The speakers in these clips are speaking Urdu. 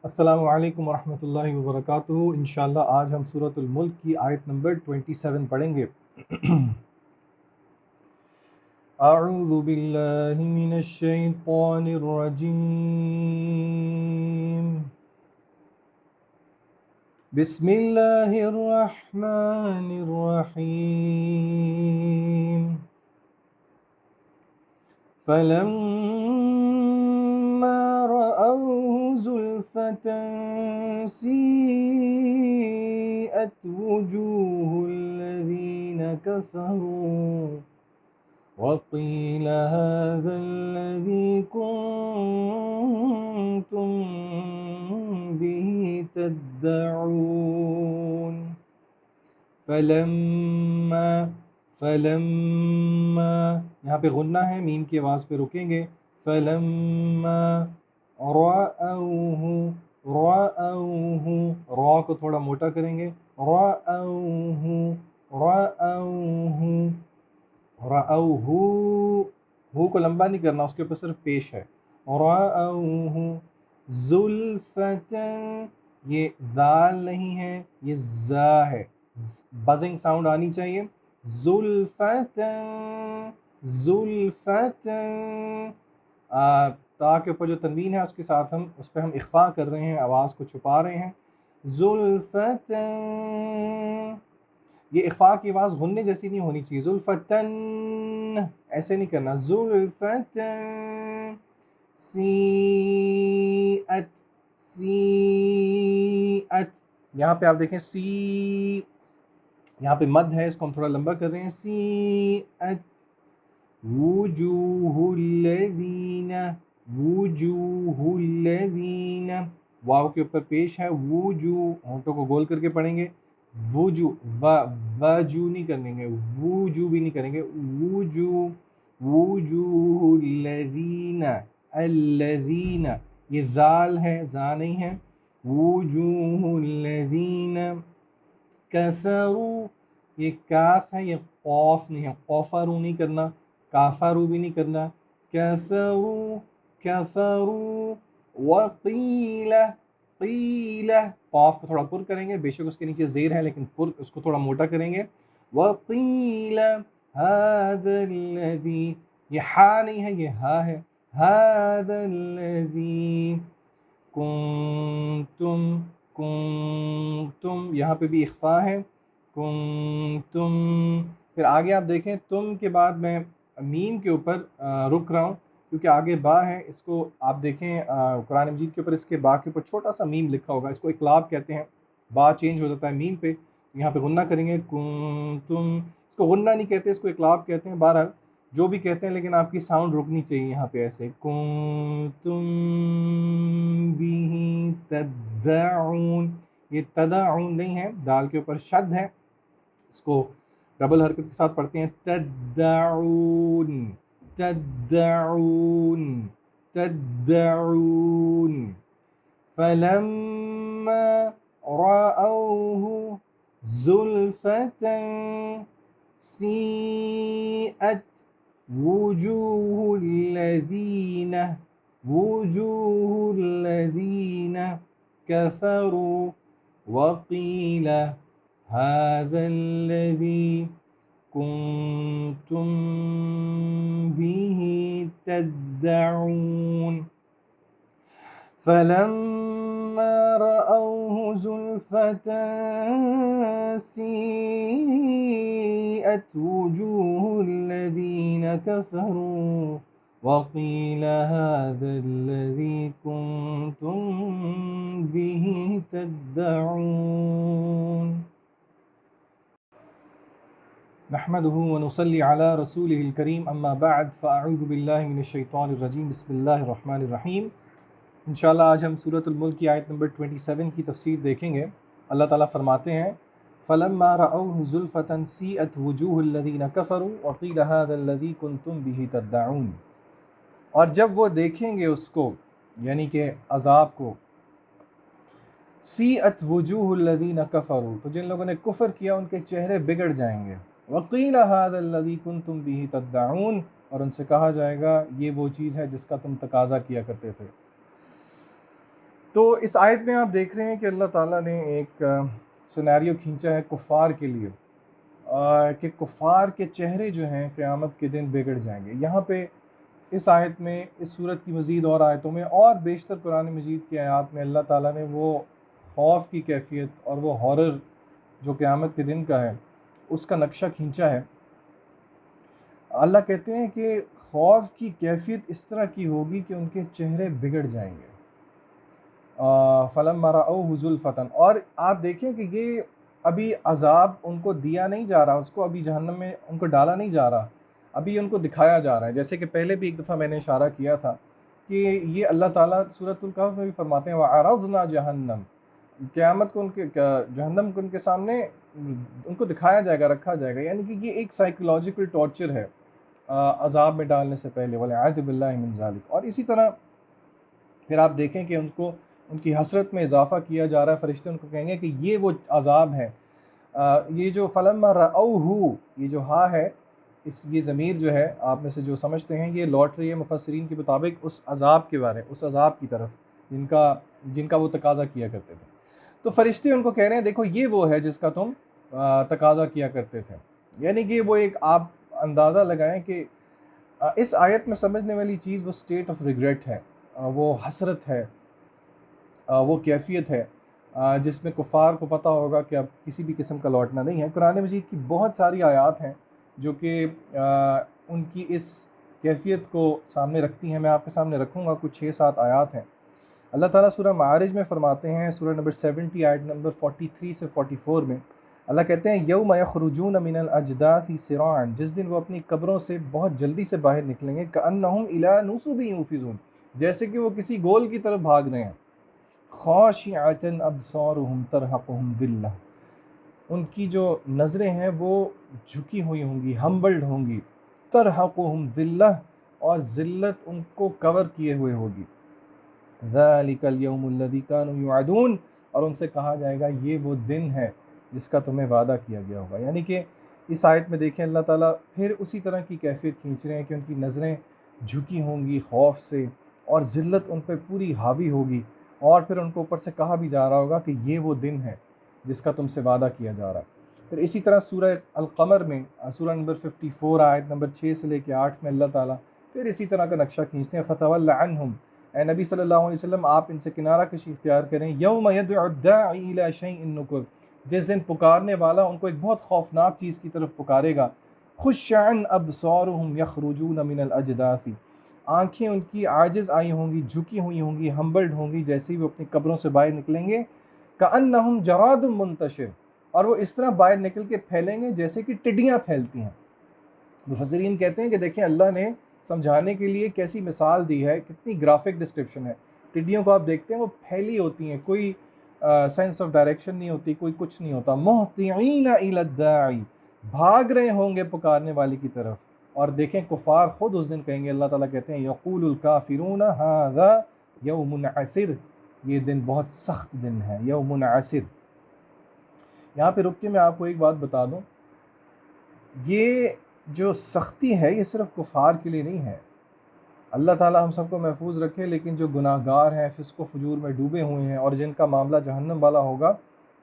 السلام علیکم ورحمۃ اللہ وبرکاتہ۔ انشاءاللہ آج ہم سورۃ الملک کی آیت نمبر 27 پڑھیں گے۔ اعوذ باللہ من الشیطان الرجیم، بسم اللہ الرحمن الرحیم۔ فلما رأوه زلفة سیئت وجوه الذین كفروا وقیل هذا الذی کنتم به تدعون۔ فلما یہاں پہ غنہ ہے، میم کی آواز پہ رکیں گے۔ فلما رأوہ را کو تھوڑا موٹا کریں گے۔ رأوہ ہو کو لمبا نہیں کرنا، اس کے اوپر صرف پیش ہے۔ رأوہ زلفتن، یہ ذال نہیں ہے، یہ زا ہے، بزنگ ساؤنڈ آنی چاہیے۔ زلفتن تا کے اوپر جو تنوین ہے اس کے ساتھ ہم اس پہ اخفا کر رہے ہیں، آواز کو چھپا رہے ہیں۔ زلفتن، یہ اخفا کی آواز غننے جیسی نہیں ہونی چاہیے۔ زلفتن ایسے نہیں کرنا۔ زلفتن سیئت، یہاں پہ آپ دیکھیں سی، یہاں پہ مد ہے، اس کو ہم تھوڑا لمبا کر رہے ہیں۔ سیئت وجوہ الذین، واو کے اوپر پیش ہے۔ وجوہ، ہونٹوں کو گول کر کے پڑھیں گے۔ وجوہ وجو نہیں کریں گے، وجو بھی نہیں کریں گے۔ وجوہ الذین، یہ ذال ہے، زا نہیں ہے۔ وجوہ الذین کفروا، یہ کاف ہے، یہ قوف نہیں ہے، قوفرو نہیں کرنا، کافرو بھی نہیں کرنا۔ کفروا وقیل، قاف کو تھوڑا پر کریں گے، بے شک اس کے نیچے زیر ہے لیکن پر اس کو تھوڑا موٹا کریں گے۔ وقیل هذا الذی، یہ ہا نہیں ہے، یہ ہا ہے۔ هذا الذی کنتم، یہاں پہ بھی اخفا ہے۔ کنتم، پھر آگے آپ دیکھیں تم کے بعد میں میم کے اوپر رک رہا ہوں کیونکہ آگے با ہے۔ اس کو آپ دیکھیں قرآن مجید کے اوپر اس کے با کے اوپر چھوٹا سا میم لکھا ہوگا، اس کو اقلاب کہتے ہیں، با چینج ہو جاتا ہے میم پہ، یہاں پہ غنہ کریں گے۔ کنتم، اس کو غنہ نہیں کہتے، اس کو اقلاب کہتے ہیں، بہرحال جو بھی کہتے ہیں لیکن آپ کی ساؤنڈ رکنی چاہیے یہاں پہ ایسے۔ کنتم به تدعون، یہ تدعون نہیں ہے، دال کے اوپر شد ہے، اس کو ڈبل حرکت کے ساتھ پڑھتے ہیں۔ تدعون فلما رأوه زلفة سیئت وجوه الذین کفروا وقیل هذا الذی کنتم به تدعون۔ فلما رأوه زلفة سیئت وجوه الذین کفروا وقیل هذا الذی کنتم به تدعون۔ نحمده ونصلي على رسوله الكريم، اما بعد فاعوذ باللہ من الشیطان الرجیم، بسم اللہ الرحمن الرحیم۔ انشاءاللہ آج ہم سورۃ الملک کی آیت نمبر 27 کی تفسیر دیکھیں گے۔ اللہ تعالیٰ فرماتے ہیں فَلَمَّا رَأَوْهُ زُلْفَةً سِیئَتْ وُجُوهُ الَّذِینَ كَفَرُوا وَقِیلَ هَذَا الَّذِی کُنْتُم بِهِ تَدَّعُونَ، اور جب وہ دیکھیں گے اس کو، یعنی کہ عذاب کو، سیئت وجوہ الذین کفروا، تو جن لوگوں نے کفر کیا ان کے چہرے بگڑ جائیں گے۔ وقیل ھذا الذی کنتم بہ تدعون، اور ان سے کہا جائے گا یہ وہ چیز ہے جس کا تم تقاضا کیا کرتے تھے۔ تو اس آیت میں آپ دیکھ رہے ہیں کہ اللہ تعالیٰ نے ایک سینیریو کھینچا ہے کفار کے لیے، کہ کفار کے چہرے جو ہیں قیامت کے دن بگڑ جائیں گے۔ یہاں پہ اس آیت میں، اس صورت کی مزید اور آیتوں میں اور بیشتر قرآن مجید کی آیات میں اللہ تعالیٰ نے وہ خوف کی کیفیت اور وہ ہارر جو قیامت کے دن کا ہے اس کا نقشہ کھینچا ہے۔ اللہ کہتے ہیں کہ خوف کی کیفیت اس طرح کی ہوگی کہ ان کے چہرے بگڑ جائیں گے۔ فَلَمَّا رَأَوْهُ زُلْفَةً، اور آپ دیکھیں کہ یہ ابھی عذاب ان کو دیا نہیں جا رہا، اس کو ابھی جہنم میں ان کو ڈالا نہیں جا رہا، ابھی ان کو دکھایا جا رہا ہے۔ جیسے کہ پہلے بھی ایک دفعہ میں نے اشارہ کیا تھا کہ یہ اللہ تعالیٰ سورۃ الکہف میں بھی فرماتے ہیں وَعَرَضْنَا جَهَنَّمَ، قیامت کو ان کے جہنم کو ان کے سامنے ان کو دکھایا جائے گا، رکھا جائے گا، یعنی کہ یہ ایک سائیکولوجیکل ٹارچر ہے عذاب میں ڈالنے سے پہلے، وَلِعَاذُ بِاللَّهِ مِنْ ذَلِكَ۔ اور اسی طرح پھر آپ دیکھیں کہ ان کی حسرت میں اضافہ کیا جا رہا ہے، فرشتے ان کو کہیں گے کہ یہ وہ عذاب ہے۔ یہ جو فَلَمَّا رَأَوْهُ، یہ جو ہا ہے، یہ ضمیر جو ہے آپ میں سے جو سمجھتے ہیں یہ لوٹ رہی ہے مفسرین کے مطابق اس عذاب کے بارے، اس عذاب کی طرف جن کا وہ تقاضا کیا کرتے تھے۔ تو فرشتے ان کو کہہ رہے ہیں دیکھو یہ وہ ہے جس کا تم تقاضا کیا کرتے تھے، یعنی کہ وہ ایک آپ اندازہ لگائیں کہ اس آیت میں سمجھنے والی چیز وہ سٹیٹ آف ریگریٹ ہے، وہ حسرت ہے، وہ کیفیت ہے جس میں کفار کو پتہ ہوگا کہ اب کسی بھی قسم کا لوٹنا نہیں ہے۔ قرآن مجید کی بہت ساری آیات ہیں جو کہ ان کی اس کیفیت کو سامنے رکھتی ہیں۔ میں آپ کے سامنے رکھوں گا، کچھ 6-7 آیات ہیں۔ اللہ تعالیٰ سورہ معارج میں فرماتے ہیں، سورہ نمبر 70 آیت نمبر 43 سے 44 میں اللہ کہتے ہیں یوم یخرجون من الاجداث سراعا، جس دن وہ اپنی قبروں سے بہت جلدی سے باہر نکلیں گے، کأنہم الی نصب یوفضون، جیسے کہ وہ کسی گول کی طرف بھاگ رہے ہیں، خاشعۃ ابصارہم ترہقہم ذلہ، ان کی جو نظریں ہیں وہ جھکی ہوئی ہوں گی، ہمبلڈ ہوں گی، ترہقہم ذلہ، اور ذلت ان کو کور کیے ہوئے ہوگی، ذالک الیوم الذی کانوا یوعدون، اور ان سے کہا جائے گا یہ وہ دن ہے جس کا تمہیں وعدہ کیا گیا ہوگا۔ یعنی کہ اس آیت میں دیکھیں اللہ تعالیٰ پھر اسی طرح کی کیفیت کھینچ رہے ہیں کہ ان کی نظریں جھکی ہوں گی خوف سے، اور ذلت ان پہ پوری حاوی ہوگی، اور پھر ان کو اوپر سے کہا بھی جا رہا ہوگا کہ یہ وہ دن ہے جس کا تم سے وعدہ کیا جا رہا ہے۔ پھر اسی طرح سورہ القمر میں سورہ نمبر 54 آیت نمبر 6 سے لے کے 8 میں اللہ تعالیٰ پھر اسی طرح کا نقشہ کھینچتے ہیں، فَتَوَلَّ عَنْهُمْ، اے نبی صلی اللہ علیہ وسلم آپ ان سے کنارہ کشی اختیار کریں، یوم یدعو الداعی الی شیء نکر، جس دن پکارنے والا ان کو ایک بہت خوفناک چیز کی طرف پکارے گا، خشعا ابصارہم یخرجون من الاجداث، آنکھیں ان کی عاجز آئی ہوں گی، جھکی ہوئی ہوں گی، ہمبلڈ ہوں گی، جیسے ہی وہ اپنی قبروں سے باہر نکلیں گے، کأنہم جراد منتشر، اور وہ اس طرح باہر نکل کے پھیلیں گے جیسے کہ ٹڈیاں پھیلتی ہیں۔ مفسرین کہتے ہیں کہ دیکھیں اللہ نے سمجھانے کے لیے کیسی مثال دی ہے، کتنی گرافک ڈسکرپشن ہے۔ ٹڈیوں کو آپ دیکھتے ہیں وہ پھیلی ہوتی ہیں، کوئی سینس آف ڈائریکشن نہیں ہوتی، کوئی کچھ نہیں ہوتا، مہطعین الی الداعی، بھاگ رہے ہوں گے پکارنے والی کی طرف۔ اور دیکھیں کفار خود اس دن کہیں گے، اللہ تعالیٰ کہتے ہیں یقول الکافرون ھذا یوم عسر، یہ دن بہت سخت دن ہے، یوم عسر۔ یہاں پہ رک کے میں آپ کو ایک بات بتا دوں، یہ جو سختی ہے یہ صرف کفار کے لیے نہیں ہے، اللہ تعالیٰ ہم سب کو محفوظ رکھے، لیکن جو گناہ گار ہیں، فسق و فجور میں ڈوبے ہوئے ہیں، اور جن کا معاملہ جہنم والا ہوگا،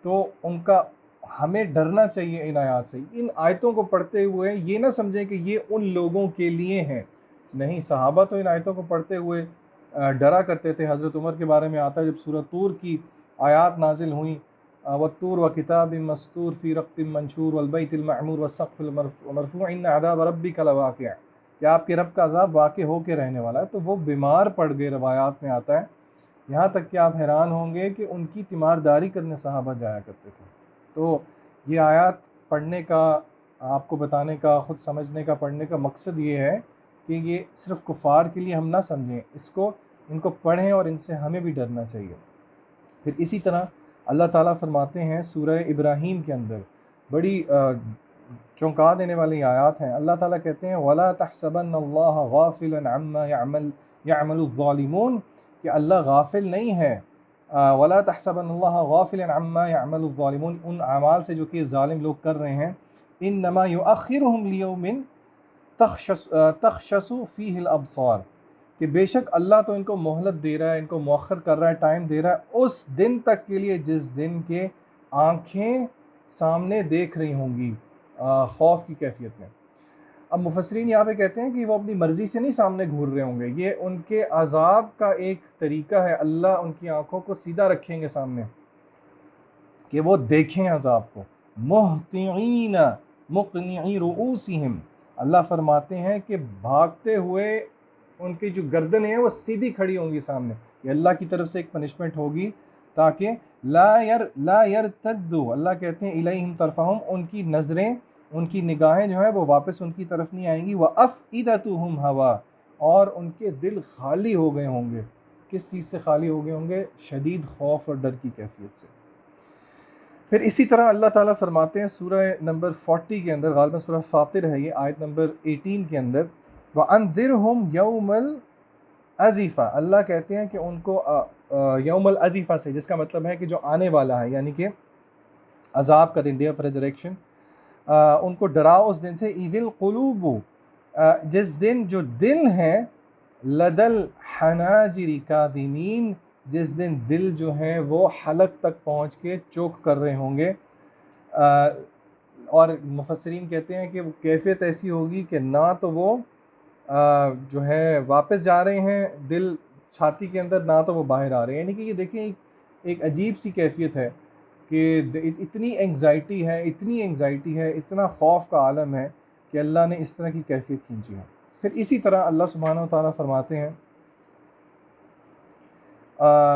تو ان کا ہمیں ڈرنا چاہیے ان آیات سے۔ ان آیتوں کو پڑھتے ہوئے یہ نہ سمجھیں کہ یہ ان لوگوں کے لیے ہیں، نہیں، صحابہ تو ان آیتوں کو پڑھتے ہوئے ڈرا کرتے تھے۔ حضرت عمر کے بارے میں آتا ہے جب سورہ طور کی آیات نازل ہوئیں، والطور وکتاب مستور فی رق منشور والبیت المعمور والسقف المرفوع ان عذاب ربک لواقع، کہ آپ کے رب کا عذاب واقع ہو کے رہنے والا ہے، تو وہ بیمار پڑ گئے، روایات میں آتا ہے، یہاں تک کہ آپ حیران ہوں گے کہ ان کی تیمارداری کرنے صحابہ جایا کرتے تھے۔ تو یہ آیات پڑھنے کا، آپ کو بتانے کا، خود سمجھنے کا، پڑھنے کا مقصد یہ ہے کہ یہ صرف کفار کے لیے ہم نہ سمجھیں، ان کو پڑھیں اور ان سے ہمیں بھی ڈرنا چاہیے۔ پھر اسی طرح اللہ تعالیٰ فرماتے ہیں سورہ ابراہیم کے اندر، بڑی چونکا دینے والی آیات ہیں۔ اللہ تعالیٰ کہتے ہیں وَلَا تَحْسَبَنَّ اللَّهَ غَافِلًا عَمَّا يَعْمَلُ الظَّالِمُونَ، کہ اللہ غافل نہیں ہے، وَلَا تَحْسَبَنَّ اللَّهَ غَافِلًا عَمَّا يَعْمَلُ الظَّالِمُونَ، ان اعمال سے جو کہ ظالم لوگ کر رہے ہیں، إِنَّمَا يُؤَخِّرُهُمْ لِيَوْمٍ تَخْشَسُ فِيهِ الْأَبْصَارُ، کہ بے شک اللہ تو ان کو مہلت دے رہا ہے، ان کو مؤخر کر رہا ہے، ٹائم دے رہا ہے اس دن تک کے لیے جس دن کے آنکھیں سامنے دیکھ رہی ہوں گی خوف کی کیفیت میں۔ اب مفسرین یہاں پہ کہتے ہیں کہ وہ اپنی مرضی سے نہیں سامنے گھور رہے ہوں گے، یہ ان کے عذاب کا ایک طریقہ ہے، اللہ ان کی آنکھوں کو سیدھا رکھیں گے سامنے کہ وہ دیکھیں عذاب کو۔ مہطعین مقنعی رؤوسہم، اللہ فرماتے ہیں کہ بھاگتے ہوئے ان کی جو گردنیں ہیں وہ سیدھی کھڑی ہوں گی سامنے، یہ اللہ کی طرف سے ایک پنشمنٹ ہوگی تاکہ لا یرتدوا، اللہ کہتے ہیں الیہم طرفہم، ان کی نظریں، ان کی نگاہیں جو ہیں وہ واپس ان کی طرف نہیں آئیں گی، وَأَفْئِدَتُهُمْ ہوا، اور ان کے دل خالی ہو گئے ہوں گے۔ کس چیز سے خالی ہو گئے ہوں گے؟ شدید خوف اور ڈر کی کیفیت سے۔ پھر اسی طرح اللہ تعالیٰ فرماتے ہیں سورہ نمبر 40 کے اندر، غالباً سورہ فاطر ہے یہ، آیت نمبر 18 کے اندر، وَأَنذِرْهُمْ يَوْمَ الْأَزِفَةِ، اللہ کہتے ہیں کہ ان کو یوم الازیفہ سے، جس کا مطلب ہے کہ جو آنے والا ہے، یعنی کہ عذاب کا دن، ڈے آف ریزریکشن، ان کو ڈراؤ اس دن سے، اِذِ الْقُلُوبُ، جس دن جو دل ہیں، لَدَى الْحَنَاجِرِ كَاظِمِينَ، جس دن دل جو ہیں وہ حلق تک پہنچ کے چوک کر رہے ہوں گے، اور مفسرین کہتے ہیں کہ وہ کیفیت ایسی ہوگی کہ نہ تو وہ جو ہے واپس جا رہے ہیں دل چھاتی کے اندر، نہ تو وہ باہر آ رہے ہیں، یعنی کہ یہ دیکھیں ایک عجیب سی کیفیت ہے کہ اتنی انگزائٹی ہے، اتنا خوف کا عالم ہے کہ اللہ نے اس طرح کی کیفیت کھینچی ہے۔ پھر اسی طرح اللہ سبحانہ و تعالیٰ فرماتے ہیں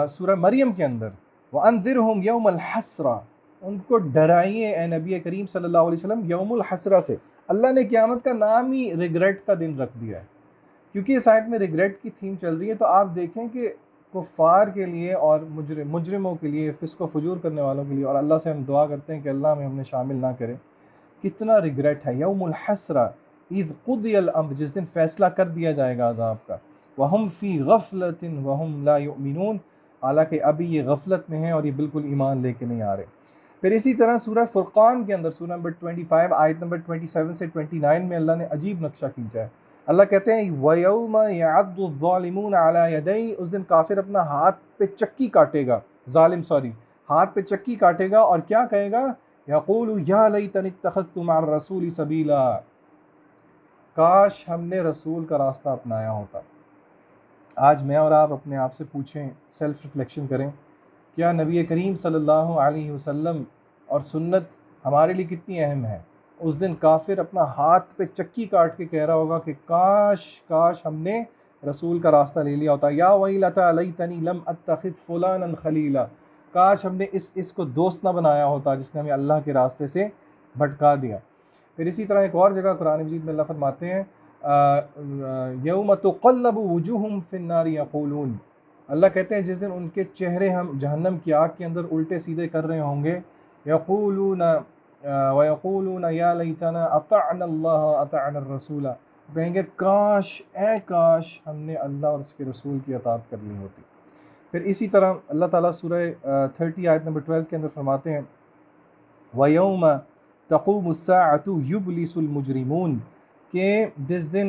سورہ مریم کے اندر، وَأَنذِرْهُمْ يَوْمَ الْحَسْرَةِ، ان کو ڈرائیے اے نبی کریم صلی اللہ علیہ وسلم یوم الحسرہ سے۔ اللہ نے قیامت کا نام ہی ریگریٹ کا دن رکھ دیا ہے، کیونکہ اس آیت میں ریگریٹ کی تھیم چل رہی ہے، تو آپ دیکھیں کہ کفار کے لیے اور مجرموں کے لیے، فسق و فجور کرنے والوں کے لیے، اور اللہ سے ہم دعا کرتے ہیں کہ اللہ ہمیں شامل نہ کرے، کتنا ریگریٹ ہے۔ یوم الحسرہ اذ قضی الامر، جس دن فیصلہ کر دیا جائے گا عذاب کا، وہم فی غفلۃ وہم لا یؤمنون، حالانکہ ابھی یہ غفلت میں ہیں اور یہ بالکل ایمان لے کے نہیں آ رہے۔ پھر اسی طرح سورہ فرقان کے اندر، سورہ نمبر 25 آیت نمبر 27 سے 29 میں اللہ نے عجیب نقشہ کھینچا ہے۔ اللہ کہتے ہیں وَيَوْمَ يَعَضُّ الظَّالِمُونَ عَلَى يَدَيْهِ، اس دن کافر اپنا ہاتھ پہ چکی کاٹے گا، ظالم ہاتھ پہ چکی کاٹے گا، اور کیا کہے گا؟ يَقُولُ يَا لَيْتَنِي اتَّخَذْتُ مَعَ الرَّسُولِ سَبِيلًا، کاش ہم نے رسول کا راستہ اپنایا ہوتا۔ آج میں اور آپ اپنے آپ سے پوچھیں، سیلف ریفلیکشن کریں، کیا نبی کریم صلی اللہ علیہ وسلم اور سنت ہمارے لیے کتنی اہم ہے؟ اس دن کافر اپنا ہاتھ پہ چکی کاٹ کے کہہ رہا ہوگا کہ کاش ہم نے رسول کا راستہ لے لیا ہوتا، یا ویلتی لیتنی لم اتخذ فلانا خلیلا، کاش ہم نے اس کو دوست نہ بنایا ہوتا جس نے ہمیں اللہ کے راستے سے بھٹکا دیا۔ پھر اسی طرح ایک اور جگہ قرآن مجید میں اللہ فرماتے ہیں یوم تقلب وجوہہم فی النار یقولون، اللہ کہتے ہیں جس دن ان کے چہرے ہم جہنم کی آگ کے اندر الٹے سیدھے کر رہے ہوں گے، یقولون وَيَقُولُونَ يَا لَيْتَنَا أَطَعْنَا اللَّهَ أَطَعْنَا الرَّسُولَ، کہیں گے کاش ہم نے اللہ اور اس کے رسول کی اطاعت کر لی ہوتی۔ پھر اسی طرح اللہ تعالیٰ سورہ 30 آیت نمبر 12 کے اندر فرماتے ہیں وَيَوْمَ تَقُومُ السَّاعَةُ يُبْلِسُ الْمُجْرِمُونَ، کہ جس دن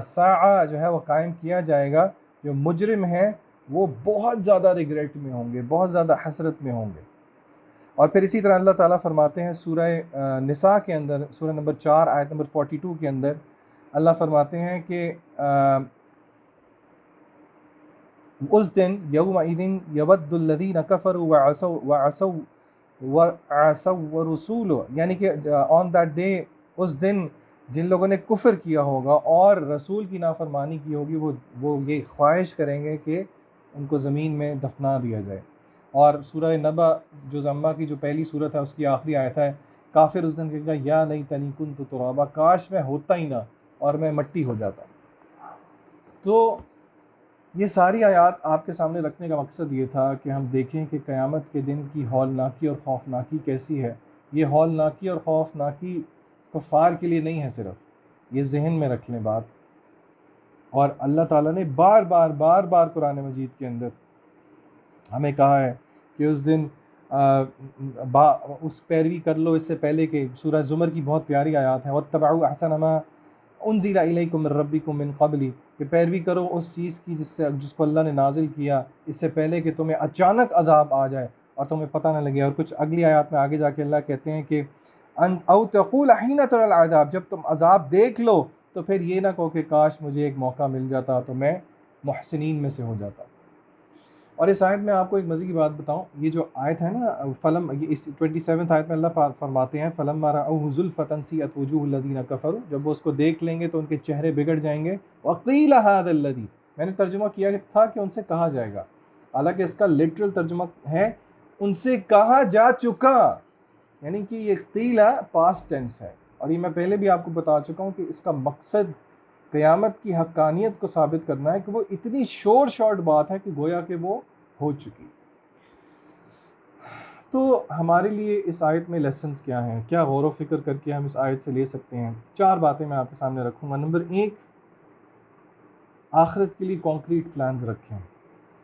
ساعہ جو ہے وہ قائم کیا جائے گا، جو مجرم ہیں وہ بہت زیادہ ریگریٹ میں ہوں گے، بہت زیادہ حسرت میں ہوں گے۔ اور پھر اسی طرح اللہ تعالیٰ فرماتے ہیں سورہ نساء کے اندر، سورہ نمبر 4 آیت نمبر 42 کے اندر، اللہ فرماتے ہیں کہ اس دن یومئذ یود الذین کفروا وعصوا الرسول، یعنی کہ آن دیٹ ڈے، اس دن جن لوگوں نے کفر کیا ہوگا اور رسول کی نافرمانی کی ہوگی، وہ یہ خواہش کریں گے کہ ان کو زمین میں دفنا دیا جائے۔ اور سورہ نبا جو زمبا کی جو پہلی صورت ہے اس کی آخری آیت ہے، کافر اس دن کہے گا یا لیتنی کنت ترابا، کاش میں ہوتا ہی نہ اور میں مٹی ہو جاتا۔ تو یہ ساری آیات آپ کے سامنے رکھنے کا مقصد یہ تھا کہ ہم دیکھیں کہ قیامت کے دن کی ہولناکی اور خوفناکی کیسی ہے۔ یہ ہولناکی اور خوفناکی کفار کے لیے نہیں ہے صرف، یہ ذہن میں رکھ لیں بات۔ اور اللہ تعالیٰ نے بار بار قرآن مجید کے اندر ہمیں کہا ہے کہ اس دن اس پیروی کر لو، اس سے پہلے کہ سورہ زمر کی بہت پیاری آیات ہیں، وَاتَّبَعُوا أَحْسَنَ مَا أُنزِلَ إِلَيْكُم مِّن رَّبِّكُم مِّن قَبْلِ، کہ پیروی کرو اس چیز کی جس کو اللہ نے نازل کیا اس سے پہلے کہ تمہیں اچانک عذاب آ جائے اور تمہیں پتہ نہ لگے۔ اور کچھ اگلی آیات میں آگے جا کے اللہ کہتے ہیں کہ او تقول حین تری العذاب، جب تم عذاب دیکھ لو تو پھر یہ نہ کہو کہ کاش مجھے ایک موقع مل جاتا تو میں محسنین میں سے ہو جاتا۔ اور اس آیت میں آپ کو ایک مزے کی بات بتاؤں، یہ جو آیت ہے نا اس 27 آیت میں اللہ فرماتے ہیں فَلَمَّا رَأَوْهُ زُلْفَةً سِیئَتْ وُجُوهُ الَّذِینَ كَفَرُوا، جب وہ اس کو دیکھ لیں گے تو ان کے چہرے بگڑ جائیں گے۔ وَقِیلَ هَٰذَا الَّذِی، میں نے ترجمہ کیا تھا کہ ان سے کہا جائے گا، حالانکہ اس کا لٹرل ترجمہ ہے ان سے کہا جا چکا، یعنی کہ یہ قیلہ پاسٹ ٹینس ہے، اور یہ میں پہلے بھی آپ کو بتا چکا ہوں کہ اس کا مقصد قیامت کی حقانیت کو ثابت کرنا ہے کہ وہ اتنی شارٹ بات ہے کہ گویا کہ وہ ہو چکی۔ تو ہمارے لیے اس آیت میں لیسنز کیا ہیں، کیا غور و فکر کر کے ہم اس آیت سے لے سکتے ہیں؟ 4 باتیں میں آپ کے سامنے رکھوں گا۔ نمبر 1، آخرت کے لیے کانکریٹ پلانز رکھیں،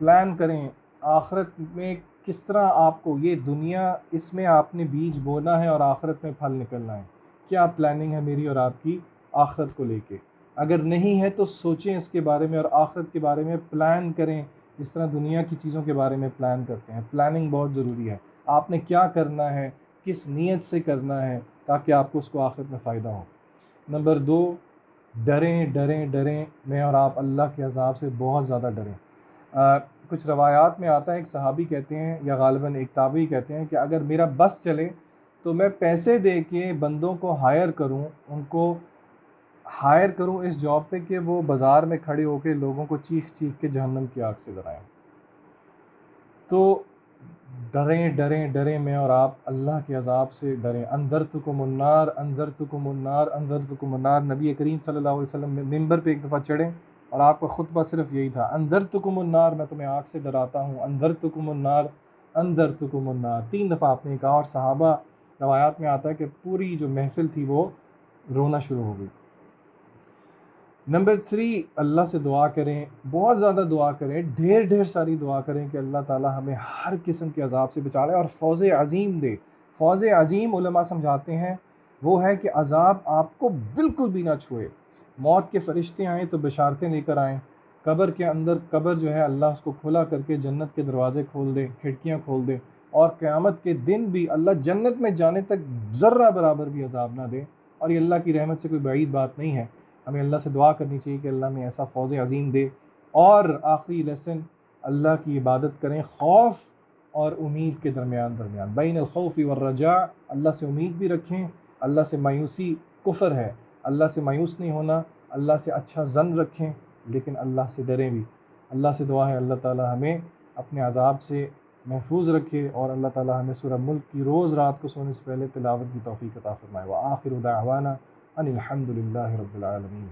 پلان کریں آخرت میں کس طرح آپ کو، یہ دنیا اس میں آپ نے بیج بونا ہے اور آخرت میں پھل نکلنا ہے۔ کیا پلاننگ ہے میری اور آپ کی آخرت کو لے کے؟ اگر نہیں ہے تو سوچیں اس کے بارے میں اور آخرت کے بارے میں پلان کریں، جس طرح دنیا کی چیزوں کے بارے میں پلان کرتے ہیں۔ پلاننگ بہت ضروری ہے، آپ نے کیا کرنا ہے، کس نیت سے کرنا ہے، تاکہ آپ کو اس کو آخرت میں فائدہ ہو۔ نمبر 2، ڈریں ڈریں ڈریں، میں اور آپ اللہ کے عذاب سے بہت زیادہ ڈریں۔ کچھ روایات میں آتا ہے، ایک صحابی کہتے ہیں یا غالباً ایک تابعی کہتے ہیں کہ اگر میرا بس چلے تو میں پیسے دے کے بندوں کو ہائر کروں، ان کو ہائر کروں اس جاب پہ کہ وہ بازار میں کھڑے ہو کے لوگوں کو چیخ چیخ کے جہنم کی آگ سے ڈرائیں۔ تو ڈریں ڈریں ڈریں، میں اور آپ اللہ کے عذاب سے ڈریں۔ انذرتکم النار انذرتکم النار انذرتکم النار، نبی کریم صلی اللہ علیہ وسلم ممبر پہ ایک دفعہ چڑھیں اور آپ کا خطبہ صرف یہی تھا، انذرتکم النار، میں تمہیں آگ سے ڈراتا ہوں، انذرتکم النار انذرتکم النار، 3 دفعہ آپ نے کہا، اور صحابہ روایات میں آتا ہے کہ پوری جو محفل تھی وہ رونا شروع ہو گئی۔ نمبر 3، اللہ سے دعا کریں، بہت زیادہ دعا کریں، ڈھیر ساری دعا کریں کہ اللہ تعالی ہمیں ہر قسم کے عذاب سے بچا لے اور فوز عظیم دے۔ فوز عظیم علماء سمجھاتے ہیں وہ ہے کہ عذاب آپ کو بالکل بھی نہ چھوئے، موت کے فرشتے آئیں تو بشارتیں لے کر آئیں، قبر کے اندر قبر جو ہے اللہ اس کو کھلا کر کے جنت کے دروازے کھول دے، کھڑکیاں کھول دے، اور قیامت کے دن بھی اللہ جنت میں جانے تک ذرہ برابر بھی عذاب نہ دے، اور یہ اللہ کی رحمت سے کوئی بعید بات نہیں ہے۔ ہمیں اللہ سے دعا کرنی چاہیے کہ اللہ میں ایسا فوز عظیم دے۔ اور آخری لیسن، اللہ کی عبادت کریں خوف اور امید کے درمیان بین الخوف والرجاء، اللہ سے امید بھی رکھیں، اللہ سے مایوسی کفر ہے، اللہ سے مایوس نہیں ہونا، اللہ سے اچھا ظن رکھیں، لیکن اللہ سے ڈریں بھی۔ اللہ سے دعا ہے اللہ تعالی ہمیں اپنے عذاب سے محفوظ رکھے، اور اللہ تعالی ہمیں سورہ ملک کی روز رات کو سونے سے پہلے تلاوت کی توفیق عطا فرمائے۔ وآخر دعوانا ان الحمد للہ رب العالمین۔